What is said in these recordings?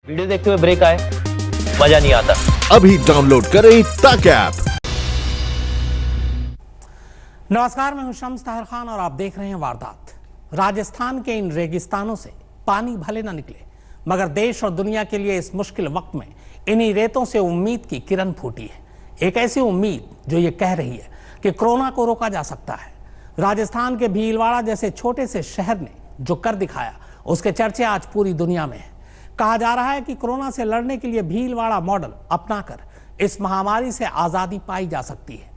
Video देखते हुए break आए, मजा नहीं आता। अभी डाउनलोड करें तक ऐप। नमस्कार, मैं हूं शम्स ताहिर खान और आप देख रहे हैं वारदात। राजस्थान के इन रेगिस्तानों से पानी भले न निकले, मगर देश और दुनिया के लिए इस मुश्किल वक्त में इन्हीं रेतों से उम्मीद की किरण फूटी है। एक ऐसी उम्मीद जो ये कह रही है कि कोरोना को रोका जा सकता है। राजस्थान के भीलवाड़ा जैसे छोटे से शहर ने जो कर दिखाया, उसके चर्चे आज पूरी दुनिया में हैं। कहा जा रहा है कि कोरोना से लड़ने के लिए भीलवाड़ा मॉडल अपनाकर इस महामारी से आज़ादी पाई जा सकती है।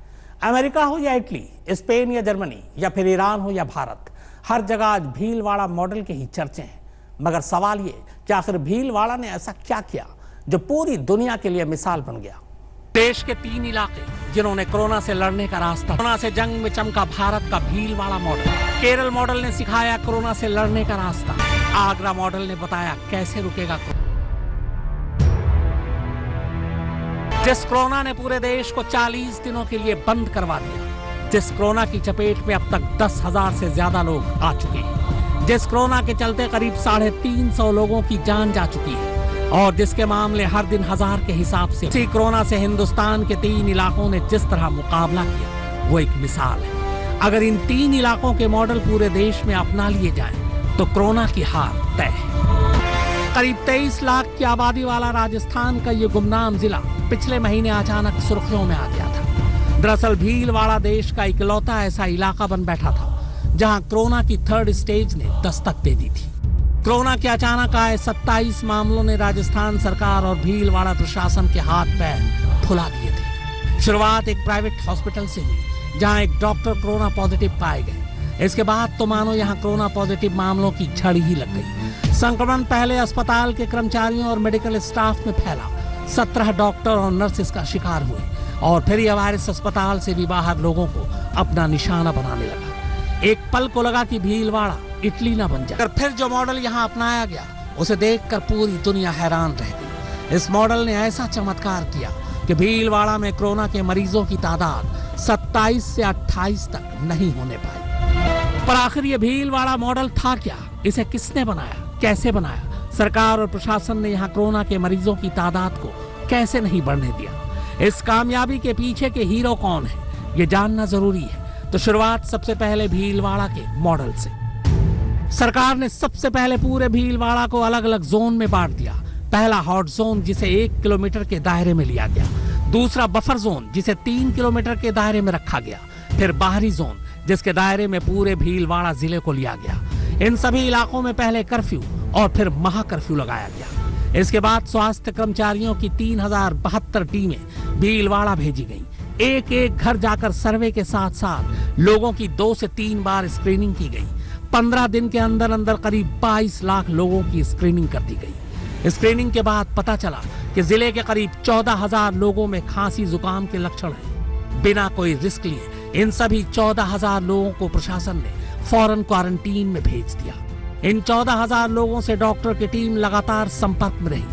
अमेरिका हो या इटली, स्पेन या जर्मनी, या फिर ईरान हो या भारत, हर जगह आज भीलवाड़ा मॉडल के ही चर्चे हैं। मगर सवाल ये कि आखिर भीलवाड़ा ने ऐसा क्या किया जो पूरी दुनिया के लिए मिसाल बन गया। देश के 3 इलाके जिन्होंने कोरोना से लड़ने का रास्ता, कोरोना से जंग में चमका भारत का भीलवाड़ा मॉडल। केरल मॉडल ने सिखाया कोरोना से लड़ने का रास्ता। आगरा मॉडल ने बताया कैसे रुकेगा कोरोना। जिस कोरोना ने पूरे देश को 40 दिनों के लिए बंद करवा दिया, जिस कोरोना की चपेट में अब तक 10,000 से ज्यादा लोग आ चुके हैं, जिस कोरोना के चलते करीब 350 लोगों की जान जा चुकी है और जिसके मामले हर दिन 1000 के हिसाब से, इसी कोरोना से हिंदुस्तान के 3 इलाकों ने जिस तरह मुकाबला किया, वो एक मिसाल है। अगर इन 3 इलाकों के मॉडल पूरे देश में अपना लिए जाएं, तो कोरोना की हार तय है। करीब 23 लाख की आबादी वाला राजस्थान का ये गुमनाम जिला पिछले महीने अचानक सुर्खियों में आ गया था। दरअसल भीलवाड़ा देश का इकलौता ऐसा इलाका बन बैठा था जहां कोरोना की 3rd स्टेज ने दस्तक दे दी थी। कोरोना के अचानक आए 27 मामलों ने राजस्थान सरकार और भीलवाड़ा प्रशासन के हाथ पैर फुला दिए थे। शुरुआत एक प्राइवेट हॉस्पिटल से हुई जहां एक डॉक्टर कोरोना पॉजिटिव पाए गए। इसके बाद तो मानो यहां कोरोना पॉजिटिव मामलों की झड़ ही लग गई। संक्रमण पहले अस्पताल के कर्मचारियों और मेडिकल स्टाफ में फैला। 17 डॉक्टर और नर्सेस का शिकार हुए और फिर यह वायरस अस्पताल से भी बाहर लोगों को अपना निशाना बनाने लगा। एक पल को लगा कि भीलवाड़ा इटली ना बन जाए। फिर जो मॉडल यहाँ अपनाया गया, उसे देखकर पूरी दुनिया हैरान रह गई। इस मॉडल ने ऐसा चमत्कार किया कि भीलवाड़ा में कोरोना के मरीजों की तादाद 27 से 28 तक नहीं होने पाई। पर आखिर ये भीलवाड़ा मॉडल था क्या? इसे किसने बनाया, कैसे बनाया? सरकार और प्रशासन ने यहाँ कोरोना के मरीजों की तादाद को कैसे नहीं बढ़ने दिया? इस कामयाबी के पीछे के हीरो कौन है, ये जानना जरूरी है। तो शुरुआत सबसे पहले भीलवाड़ा के मॉडल से। सरकार ने सबसे पहले पूरे भीलवाड़ा को अलग अलग जोन में बांट दिया। पहला हॉट जोन जिसे 1 किलोमीटर के दायरे में लिया गया, दूसरा बफर जोन जिसे 3 किलोमीटर के दायरे में रखा गया, फिर बाहरी जोन जिसके दायरे में पूरे भीलवाड़ा जिले को लिया गया। इन सभी इलाकों में पहले कर्फ्यू और फिर महा कर्फ्यू लगाया गया। इसके बाद स्वास्थ्य कर्मचारियों की 3072 टीमें भीलवाड़ा भेजी गईं। एक एक घर जाकर सर्वे के साथ साथ लोगों की 2 से 3 बार स्क्रीनिंग की गई। 15 दिन के अंदर अंदर करीब 22 लाख लोगों की स्क्रीनिंग कर दी गई। स्क्रीनिंग के बाद पता चला कि जिले के करीब 14,000 लोगों में खांसी जुकाम के लक्षण हैं। बिना कोई रिस्क लिए इन सभी 14,000 लोगों को प्रशासन ने फौरन क्वारंटीन में भेज दिया। इन 14,000 लोगों से डॉक्टर की टीम लगातार संपर्क में रही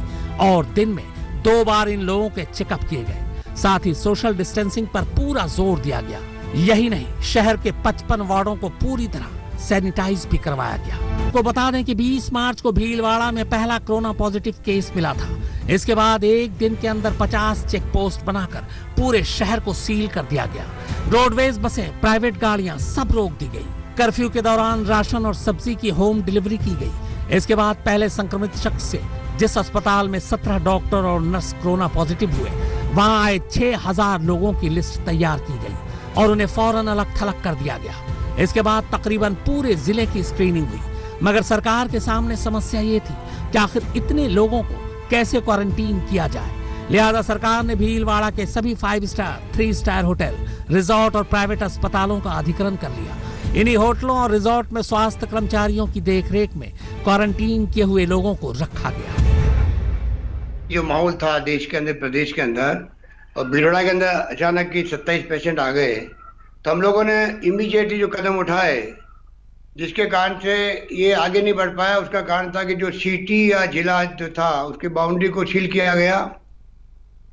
और दिन में 2 बार इन लोगों के चेकअप किए गए। साथ ही सोशल डिस्टेंसिंग पर पूरा जोर दिया गया। यही नहीं, शहर के 55 वार्डों को पूरी तरह सैनिटाइज भी करवाया गया। आपको बता दें कि 20 मार्च को भीलवाड़ा में पहला कोरोना पॉजिटिव केस मिला था। इसके बाद एक दिन के अंदर 50 चेक पोस्ट बनाकर पूरे शहर को सील कर दिया गया। रोडवेज बसें, प्राइवेट गाड़ियां सब रोक दी गई। कर्फ्यू के दौरान राशन और सब्जी की होम डिलीवरी की गई। इसके बाद पहले संक्रमित शख्स से जिस अस्पताल में 17 डॉक्टर और नर्स कोरोना पॉजिटिव हुए, वहां आए 6000 लोगों की लिस्ट तैयार की गई और उन्हें फौरन अलग थलग कर दिया गया। इसके बाद तकरीबन पूरे जिले की स्क्रीनिंग हुई। मगर सरकार के सामने समस्या ये थी कि आखिर इतने लोगों को कैसे क्वारंटीन किया जाए। लिहाजा सरकार ने भीलवाड़ा के सभी 5 स्टार, 3 स्टार होटल, रिजॉर्ट और प्राइवेट अस्पतालों का अधिग्रहण कर लिया। इन्हीं होटलों और रिजॉर्ट में स्वास्थ्य कर्मचारियों की देखरेख में क्वारंटीन किए हुए लोगों को रखा गया। जो माहौल था देश के अंदर, प्रदेश के अंदर और भीलवाड़ा के अंदर अचानक की 27 पेशेंट आ गए, तो हम लोगों ने इमीडिएटली जो कदम उठाए, जिसके कारण से ये आगे नहीं बढ़ पाया, उसका कारण था कि जो सिटी या जिला जो था उसकी बाउंड्री को सील किया गया,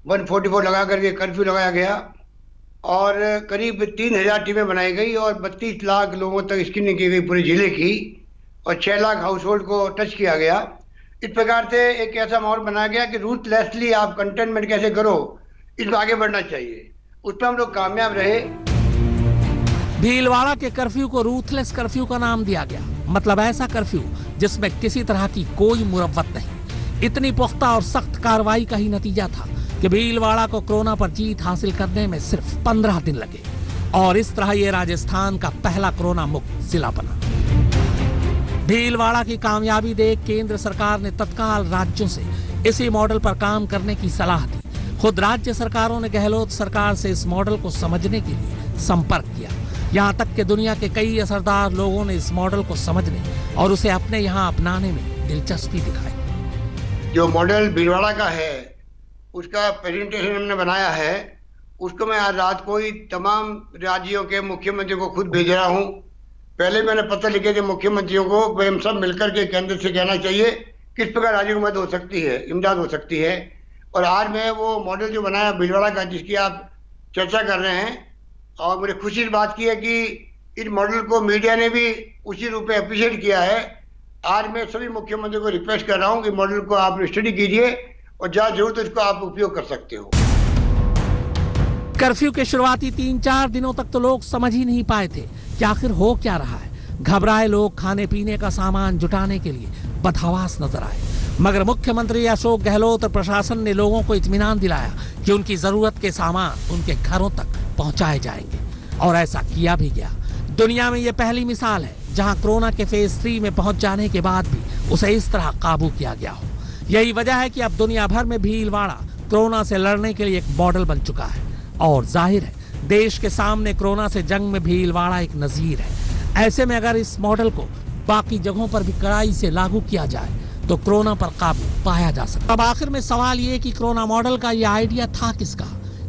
144 लगा करके कर्फ्यू लगाया गया और करीब 3000 टीमें बनाई गई और 32 लाख लोगों तक स्क्रीनिंग की गई पूरे जिले की और 6 लाख हाउस होल्ड को टच किया गया। इस प्रकार से एक ऐसा माहौल बनाया गया कि रूथलेसली आप कंटेनमेंट कैसे करो, इस पर आगे बढ़ना चाहिए। उस पर हम लोग कामयाब रहे। भीलवाड़ा के कर्फ्यू को रूथलेस कर्फ्यू का नाम दिया गया। मतलब ऐसा कर्फ्यू जिसमें किसी तरह की कोई मुरव्वत नहीं। इतनी पुख्ता और सख्त कार्रवाई का ही नतीजा था कि भीलवाड़ा को कोरोना पर जीत हासिल करने में सिर्फ 15 दिन लगे और इस तरह ये राजस्थान का पहला कोरोना मुक्त जिला बना। भीलवाड़ा की कामयाबी देख केंद्र सरकार ने तत्काल राज्यों से इसी मॉडल पर काम करने की सलाह दी। खुद राज्य सरकारों ने गहलोत सरकार से इस मॉडल को समझने के लिए संपर्क किया। यहाँ तक कि दुनिया के कई असरदार लोगों ने इस मॉडल को समझने और उसे अपने यहाँ अपनाने में दिलचस्पी दिखाई। जो मॉडल भीलवाड़ा का है उसका प्रेजेंटेशन हमने बनाया है, उसको मैं आज रात को ही तमाम राज्यों के मुख्यमंत्रियों को खुद भेज रहा हूँ। पहले मैंने पत्र लिखे थे मुख्यमंत्रियों को, हम सब मिलकर के केंद्र से कहना चाहिए किस प्रकार राज्यों की मदद हो सकती है, इमदाद हो सकती है। और आज मैं वो मॉडल जो बनाया भीलवाड़ा का, जिसकी आप चर्चा कर रहे हैं, और मुझे खुशी इस बात की है कि इस मॉडल को मीडिया ने भी उसी रूप में अप्रिशिएट किया है। आज मैं सभी मुख्यमंत्रियों को रिक्वेस्ट कर रहा हूँ कि मॉडल को आप स्टडी कीजिए और जहाँ जरूरत है इसको आप उपयोग कर सकते हो। कर्फ्यू के शुरुआती 3-4 दिनों तक तो लोग समझ ही नहीं पाए थे कि आखिर हो क्या रहा है। घबराए लोग खाने पीने का सामान जुटाने के लिए बदहवास नजर आए, मगर मुख्यमंत्री अशोक गहलोत और प्रशासन ने लोगों को इत्मीनान दिलाया कि उनकी जरूरत के सामान उनके घरों तक पहुंचाए जाएंगे और ऐसा किया भी गया। दुनिया में यह पहली मिसाल है जहां कोरोना के फेज 3 में पहुंच जाने के बाद भी उसे इस तरह काबू किया गया हो। यही वजह है कि अब दुनिया भर में भीलवाड़ा कोरोना से लड़ने के लिए एक मॉडल बन चुका है और जाहिर है देश के सामने कोरोना से जंग में भीलवाड़ा एक नजीर है। ऐसे में अगर इस मॉडल को बाकी जगहों पर भी कड़ाई से लागू किया जाए तो कोरोना पर काबू पाया जा सकता। अब आखिर में सवाल ये कि कोरोना मॉडल का यह आइडिया था किसका,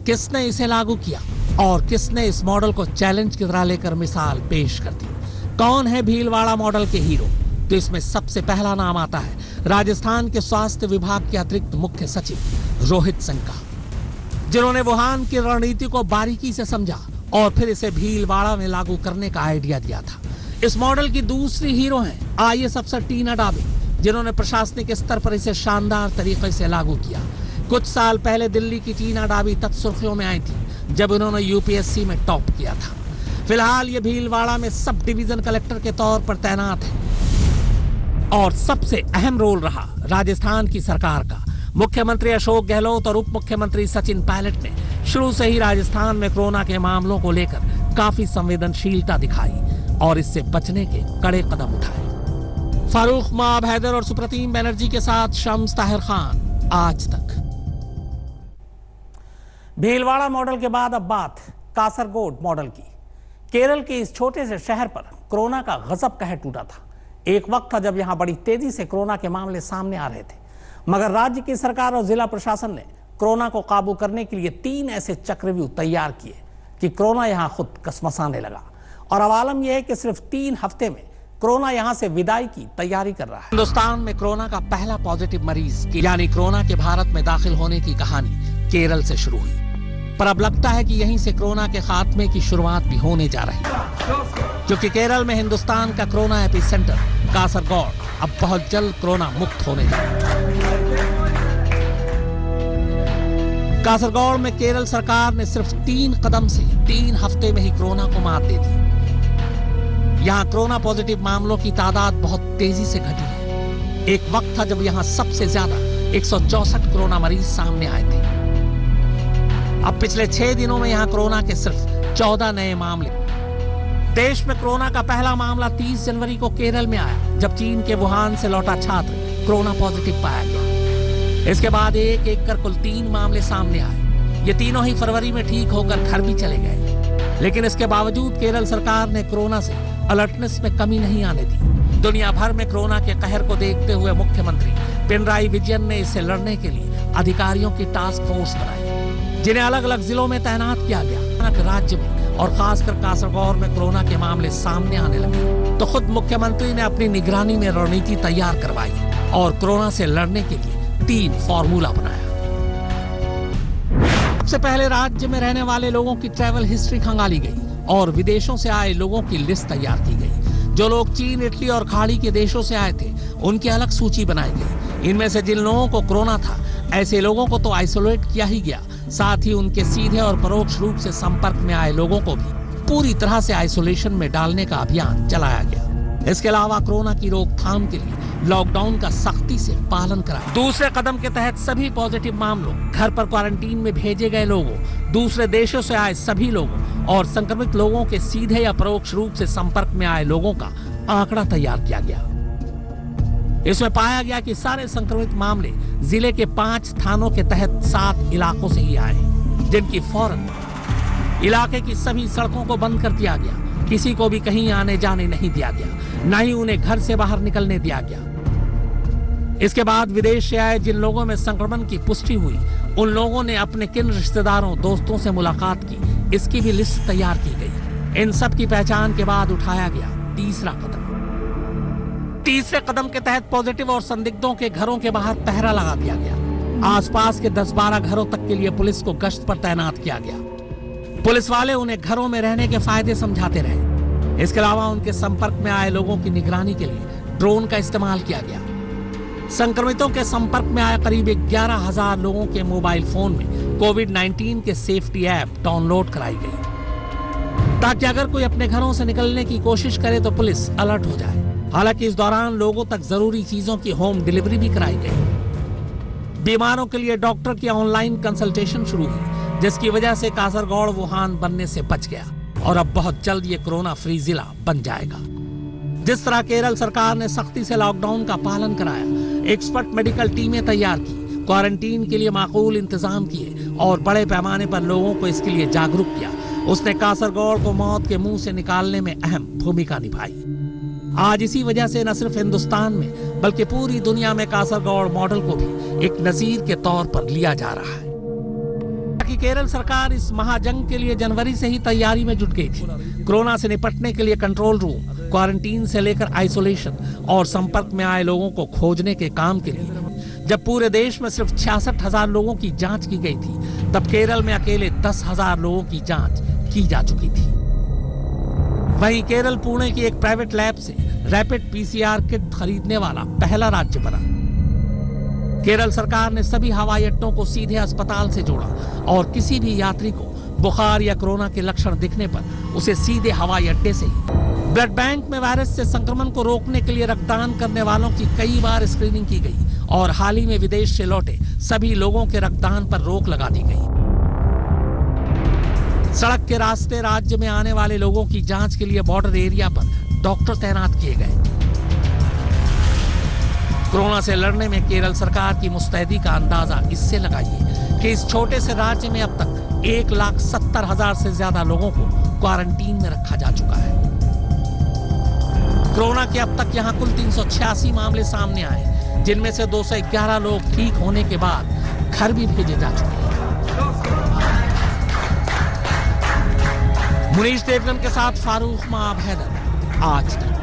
किसने इसे लागू किया और किसने इस मॉडल को चैलेंज की तरह लेकर मिसाल पेश कर दी। कौन है भीलवाड़ा मॉडल के हीरो? तो इसमें सबसे पहला नाम आता है राजस्थान के स्वास्थ्य विभाग के अतिरिक्त मुख्य सचिव रोहित सिंह का, जिन्होंने वुहान की रणनीति को बारीकी से समझा और फिर इसे भीलवाड़ा में लागू करने का आइडिया दिया था। इस मॉडल की दूसरी हीरो हैं IAS अफसर टीना डाबी, जिन्होंने प्रशासनिक स्तर पर इसे शानदार तरीके से लागू किया। कुछ साल पहले दिल्ली की टीना डाबी तब सुर्खियों में आई थी जब उन्होंने UPSC में टॉप किया था। फिलहाल ये भीलवाड़ा में सब डिवीजन कलेक्टर के तौर पर तैनात है और सबसे अहम रोल रहा राजस्थान की सरकार का। मुख्यमंत्री अशोक गहलोत और उप मुख्यमंत्री सचिन पायलट ने शुरू से ही राजस्थान में कोरोना के मामलों को लेकर काफी संवेदनशीलता दिखाई और इससे बचने के कड़े कदम उठाए। फारूक माब हैदर और सुप्रतीम बनर्जी के साथ शम्स ताहिर खान, आज तक। भीलवाड़ा मॉडल के बाद अब बात कासरगोड मॉडल की। केरल के इस छोटे से शहर पर कोरोना का गजब कहर टूटा था। एक वक्त था जब यहां बड़ी तेजी से कोरोना के मामले सामने आ रहे थे, मगर राज्य की सरकार और जिला प्रशासन ने कोरोना को काबू करने के लिए 3 ऐसे चक्रव्यूह तैयार किए कि कोरोना यहां खुद कसमसाने लगा। और अब आलम यह है कि सिर्फ 3 हफ्ते में कोरोना यहां से विदाई की तैयारी कर रहा है। हिंदुस्तान में कोरोना का पहला पॉजिटिव मरीज यानी कोरोना के भारत में दाखिल होने की कहानी केरल से शुरू हुई, पर अब लगता है कि यहीं से कोरोना के खात्मे की शुरुआत भी होने जा रही है, क्योंकि केरल में हिंदुस्तान का कोरोना एपिसेंटर कासरगोड अब बहुत जल्द कोरोना मुक्त होने जा रहा है। कासरगोड में केरल सरकार ने सिर्फ 3 कदम से 3 हफ्ते में ही कोरोना को मात दे दी। यहाँ कोरोना पॉजिटिव मामलों की तादाद बहुत तेजी से घटी है। एक वक्त था जब यहाँ सबसे ज्यादा 164 कोरोना मरीज सामने आए थे। अब पिछले 6 दिनों में यहाँ कोरोना के सिर्फ 14 नए मामले। देश में कोरोना का पहला मामला 30 जनवरी को केरल में आया, जब चीन के वुहान से लौटा छात्र कोरोना पॉजिटिव पाया गया। इसके बाद एक एक कर कुल 3 मामले सामने आए। ये तीनों ही फरवरी में ठीक होकर घर भी चले गए। लेकिन इसके बावजूद केरल सरकार ने कोरोना से अलर्टनेस में कमी नहीं आने दी। दुनिया भर में कोरोना के कहर को देखते हुए मुख्यमंत्री पिनराई विजयन ने इसे लड़ने के लिए अधिकारियों की टास्क फोर्स बनाई, जिन्हें अलग अलग जिलों में तैनात किया गया। राज्य में और खासकर कासरगोड में कोरोना के मामले सामने आने लगे तो खुद मुख्यमंत्री ने अपनी निगरानी में रणनीति तैयार करवाई और कोरोना से लड़ने के लिए 3 फॉर्मूला बनाया। सबसे पहले राज्य में रहने वाले लोगों की ट्रैवल हिस्ट्री खंगाली गई और विदेशों से आए लोगों की लिस्ट तैयार की गई। जो लोग चीन, इटली और खाड़ी के देशों से आए थे उनकी अलग सूची बनाई गई। इनमें से जिन लोगों को कोरोना था, ऐसे लोगों को तो आइसोलेट किया ही गया, साथ ही उनके सीधे और परोक्ष रूप से संपर्क में आए लोगों को भी पूरी तरह से आइसोलेशन में डालने का अभियान चलाया गया। इसके अलावा कोरोना की रोकथाम के लिए लॉकडाउन का सख्ती से पालन कराया। दूसरे कदम के तहत सभी पॉजिटिव मामलों, घर पर क्वारंटीन में भेजे गए लोगों, दूसरे देशों से आए सभी लोगों और संक्रमित लोगों के सीधे या परोक्ष रूप से संपर्क में आए लोगों का आंकड़ा तैयार किया गया। इसमें पाया गया कि सारे संक्रमित मामले जिले के 5 थानों के तहत 7 इलाकों से ही आए, जिनकी फौरन इलाके की सभी सड़कों को बंद कर दिया गया। किसी को भी कहीं आने जाने नहीं दिया गया, न ही उन्हें घर से बाहर निकलने दिया गया। इसके बाद विदेश से आए जिन लोगों में संक्रमण की पुष्टि हुई, उन लोगों ने अपने किन रिश्तेदारों, दोस्तों से मुलाकात की, इसकी भी लिस्ट तैयार की गई। इन सब की पहचान के बाद उठाया गया तीसरा कदम। तीसरे कदम के तहत पॉजिटिव और संदिग्धों के घरों के बाहर पहरा लगा दिया गया। आसपास के 10-12 घरों तक के लिए पुलिस को गश्त पर तैनात किया गया। पुलिस वाले उन्हें घरों में रहने के फायदे समझाते रहे। इसके अलावा उनके संपर्क में आए लोगों की निगरानी के लिए ड्रोन का इस्तेमाल किया गया। संक्रमितों के संपर्क में आए करीब 11,000 लोगों के मोबाइल फोन में कोविड-19 के सेफ्टी ऐप डाउनलोड कराई गई, ताकि अगर कोई अपने घरों से निकलने की कोशिश करे तो पुलिस अलर्ट हो जाए। हालांकि इस दौरान लोगों तक जरूरी चीजों की होम डिलीवरी भी कराई गई। बीमारों के लिए डॉक्टर की ऑनलाइन कंसल्टेशन शुरू हुई, जिसकी वजह से कासरगौड़ वुहान बनने से बच गया और अब बहुत जल्द ये कोरोना फ्री जिला बन जाएगा। जिस तरह केरल सरकार ने सख्ती से लॉकडाउन का पालन कराया, एक्सपर्ट मेडिकल टीमें तैयार की, क्वारंटीन के लिए माकूल इंतजाम किए और बड़े पैमाने पर लोगों को इसके लिए जागरूक किया, उसने कासरगौड़ को मौत के मुंह से निकालने में अहम भूमिका निभाई। आज इसी वजह से न सिर्फ हिंदुस्तान में बल्कि पूरी दुनिया में कासरगौड़ मॉडल को भी एक नजीर के तौर पर लिया जा रहा है। कि केरल सरकार इस महाजंग के लिए जनवरी से ही तैयारी में जुट गई थी। कोरोना से निपटने के लिए कंट्रोल रूम, क्वारंटीन से लेकर आइसोलेशन और संपर्क में आए लोगों को खोजने के काम के लिए जब पूरे देश में सिर्फ 66,000 लोगों की जांच की गई थी, तब केरल में अकेले 10,000 लोगों की जांच की जा चुकी थी। वहीं केरल पुणे की एक प्राइवेट लैब से रैपिड पीसीआर किट खरीदने वाला पहला राज्य बना। केरल सरकार ने सभी हवाई अड्डों को सीधे अस्पताल से जोड़ा और किसी भी यात्री को बुखार या कोरोना के लक्षण दिखने पर उसे सीधे हवाई अड्डे से ही ब्लड बैंक में वायरस से संक्रमण को रोकने के लिए रक्तदान करने वालों की कई बार स्क्रीनिंग की गई और हाल ही में विदेश से लौटे सभी लोगों के रक्तदान पर रोक लगा दी गई। सड़क के रास्ते राज्य में आने वाले लोगों की जांच के लिए बॉर्डर एरिया पर डॉक्टर तैनात किए गए। कोरोना से लड़ने में केरल सरकार की मुस्तैदी का अंदाजा इससे लगाइए कि इस छोटे से राज्य में अब तक 1,70,000 से ज्यादा लोगों को क्वारंटीन में रखा जा चुका है। कोरोना के अब तक यहां कुल 386 मामले सामने आए, जिनमें से 211 लोग ठीक होने के बाद घर भी भेजे जा चुके हैं। मुनीश देवगन के साथ फारूक माब हैदर, आज तक।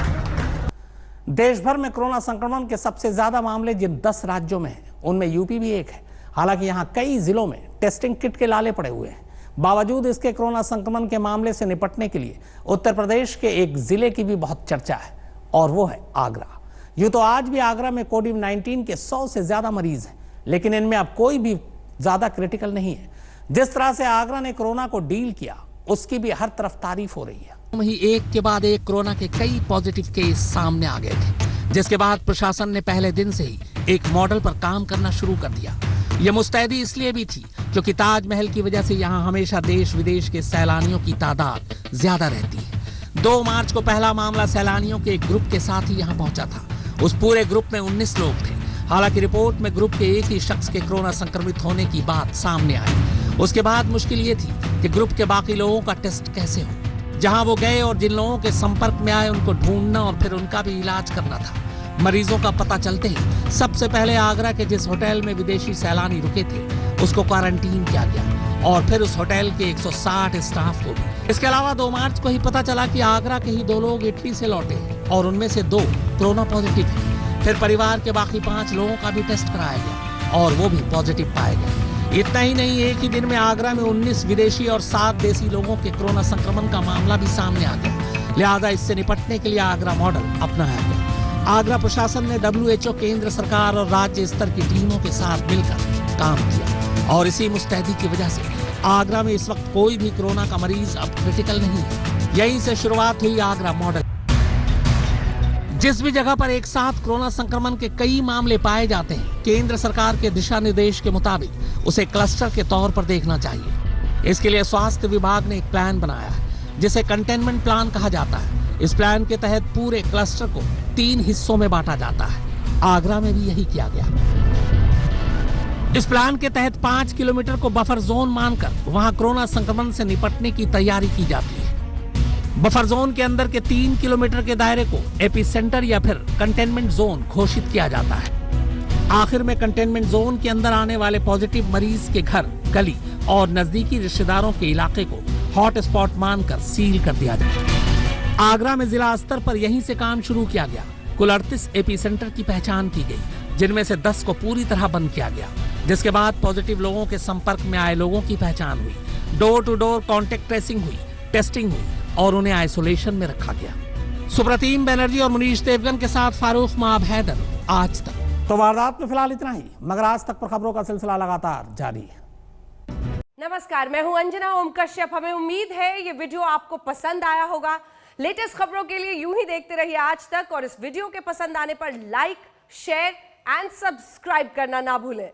देश भर में कोरोना संक्रमण के सबसे ज्यादा मामले जिन 10 राज्यों में हैं, उनमें यूपी भी एक है। हालांकि यहां कई जिलों में टेस्टिंग किट के लाले पड़े हुए हैं। बावजूद इसके कोरोना संक्रमण के मामले से निपटने के लिए उत्तर प्रदेश के एक जिले की भी बहुत चर्चा है और वो है आगरा। यूं तो आज भी आगरा में कोविड-19 के 100 से ज्यादा मरीज हैं, लेकिन इनमें अब कोई भी ज्यादा क्रिटिकल नहीं है। जिस तरह से आगरा ने कोरोना को डील किया, उसकी भी हर तरफ तारीफ हो रही है। वहीं एक के बाद एक कोरोना के कई पॉजिटिव केस सामने आ गए थे, जिसके बाद प्रशासन ने पहले दिन से ही एक मॉडल पर काम करना शुरू कर दिया। यह मुस्तैदी इसलिए भी थी क्योंकि ताजमहल की वजह से यहाँ हमेशा देश विदेश के सैलानियों की तादाद ज्यादा रहती है। 2 मार्च को पहला मामला सैलानियों के एक ग्रुप के साथ ही यहाँ पहुंचा था। उस पूरे ग्रुप में 19 लोग थे। हालांकि रिपोर्ट में ग्रुप के एक ही शख्स के कोरोना संक्रमित होने की बात सामने आई। उसके बाद मुश्किल ये थी कि ग्रुप के बाकी लोगों का टेस्ट कैसे हो। जहां वो गए और जिन लोगों के संपर्क में आए उनको ढूंढना और फिर उनका भी इलाज करना था। मरीजों का पता चलते ही सबसे पहले आगरा के जिस होटल में विदेशी सैलानी रुके थे, उसको क्वारंटीन किया गया और फिर उस होटल के 160 स्टाफ को भी। इसके अलावा 2 मार्च को ही पता चला कि आगरा के ही 2 लोग इटली से लौटे और उनमें से 2 कोरोना पॉजिटिव हैं। फिर परिवार के बाकी 5 लोगों का भी टेस्ट कराया गया और वो भी पॉजिटिव पाए गए। इतना ही नहीं, एक ही दिन में आगरा में 19 विदेशी और 7 देसी लोगों के कोरोना संक्रमण का मामला भी सामने आ गया। लिहाजा इससे निपटने के लिए आगरा मॉडल अपनाया गया। आगरा प्रशासन ने WHO, केंद्र सरकार और राज्य स्तर की टीमों के साथ मिलकर काम किया और इसी मुस्तैदी की वजह से आगरा में इस वक्त कोई भी कोरोना का मरीज अब क्रिटिकल नहीं है। यहीं से शुरुआत हुई आगरा मॉडल। जिस भी जगह पर एक साथ कोरोना संक्रमण के कई मामले पाए जाते हैं, केंद्र सरकार के दिशा निर्देश के मुताबिक उसे क्लस्टर के तौर पर देखना चाहिए। इसके लिए स्वास्थ्य विभाग ने एक प्लान बनाया है जिसे कंटेनमेंट प्लान कहा जाता है। इस प्लान के तहत पूरे क्लस्टर को 3 हिस्सों में बांटा जाता है। आगरा में भी यही किया गया। इस प्लान के तहत 5 किलोमीटर को बफर जोन मानकर वहां कोरोना संक्रमण से निपटने की तैयारी की जाती है। बफर जोन के अंदर के 3 किलोमीटर के दायरे को एपी सेंटर या फिर कंटेनमेंट जोन घोषित किया जाता है। आखिर में कंटेनमेंट जोन के अंदर आने वाले पॉजिटिव मरीज के घर, गली और नजदीकी रिश्तेदारों के इलाके को हॉट स्पॉट मानकर सील कर दिया जाए। आगरा में जिला स्तर पर यहीं से काम शुरू किया गया। कुल 38 एपी सेंटर की पहचान की गई, जिनमें से 10 को पूरी तरह बंद किया गया, जिसके बाद पॉजिटिव लोगों के संपर्क में आए लोगों की पहचान हुई, door to door contact tracing हुई, टेस्टिंग हुई और उन्हें आइसोलेशन में रखा गया। सुप्रतीम बनर्जी और मुनीश देवगन के साथ फारूक माब हैदर, आज तक। तो वारदात में फिलहाल इतना ही, मगर आज तक पर खबरों का सिलसिला लगातार जारी है। नमस्कार, मैं हूं अंजना ओम कश्यप। हमें उम्मीद है ये वीडियो आपको पसंद आया होगा। लेटेस्ट खबरों के लिए यूं ही देखते रहिए आज तक, और इस वीडियो के पसंद आने पर लाइक, शेयर एंड सब्सक्राइब करना ना भूलें।